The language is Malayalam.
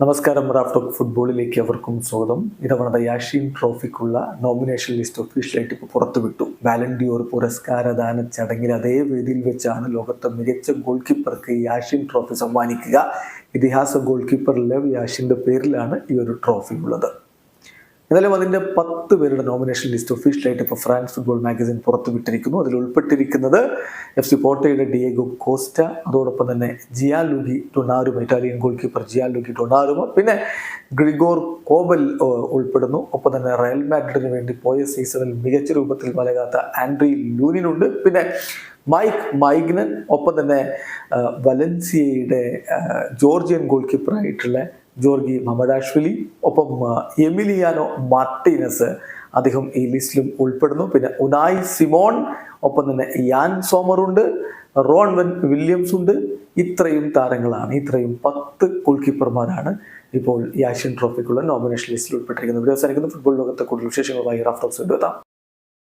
നമസ്കാരം. റാഫ്റ്റോക്ക് ഫുട്ബോളിലേക്ക് അവർക്കും സ്വാഗതം. ഇതവണത്തെ യാഷീൻ ട്രോഫിക്കുള്ള നോമിനേഷൻ ലിസ്റ്റ് ഒഫീഷ്യലായിട്ട് ഇപ്പോൾ പുറത്തുവിട്ടു. ബാലൻഡിയോർ പുരസ്കാരദാന ചടങ്ങിൽ അതേ വേദിയിൽ വെച്ചാണ് ലോകത്തെ മികച്ച ഗോൾ കീപ്പർക്ക് യാഷീൻ ട്രോഫി സമ്മാനിക്കുക. ഇതിഹാസ ഗോൾ കീപ്പർ ലെവ് യാഷിൻ്റെ പേരിലാണ് ഈ ഒരു ട്രോഫി ഉള്ളത്. എന്നാലും അതിൻ്റെ 10 പേരുടെ നോമിനേഷൻ ലിസ്റ്റ് ഒഫീഷ്യലായിട്ട് ഇപ്പോൾ ഫ്രാൻസ് ഫുട്ബോൾ മാഗസിൻ പുറത്തുവിട്ടിരിക്കുന്നു. അതിൽ ഉൾപ്പെട്ടിരിക്കുന്നത് FC പോർട്ടോയുടെ ഡിയേഗോ കോസ്റ്റ, അതോടൊപ്പം തന്നെ Gianluigi Donnarumma, Italian goalkeeper Gianluigi Donnarumma, പിന്നെ ഗ്രിഗോർ കോബൽ ഉൾപ്പെടുന്നു. ഒപ്പം തന്നെ റയൽ മാഡ്രിഡിന് വേണ്ടി പോയ സീസണിൽ മികച്ച രൂപത്തിൽ വലകാത്ത ആൻഡ്രി ലൂനിനുണ്ട്. പിന്നെ മൈക്ക് മൈഗ്നൻ, ഒപ്പം തന്നെ വലൻസിയയുടെ ജോർജിയൻ ഗോൾ കീപ്പറായിട്ടുള്ള ജോർഗി മമഡാഷ്വിലി, ഒപ്പം എമിലിയാനോ മാർട്ടീനസ് അദ്ദേഹം ഈ ലിസ്റ്റിലും ഉൾപ്പെടുന്നു. പിന്നെ ഉനായ് സിമോൺ, ഒപ്പം തന്നെ യാൻ സോമറുണ്ട്, റോൺ വില്യംസ് ഉണ്ട്. ഇത്രയും താരങ്ങളാണ്, ഇത്രയും 10 ഗോൾ കീപ്പർമാരാണ് ഇപ്പോൾ യാഷിൻ ട്രോഫിക്കുള്ള നോമിനേഷൻ ലിസ്റ്റിൽ ഉൾപ്പെട്ടിരിക്കുന്നത്. ഇവിടെ അവസാനിക്കുന്ന ഫുട്ബോൾ ലോകത്തെ കൂടുതൽ വിശേഷങ്ങളുമായി റാഫ്റ്റോക്സ് എത്താം.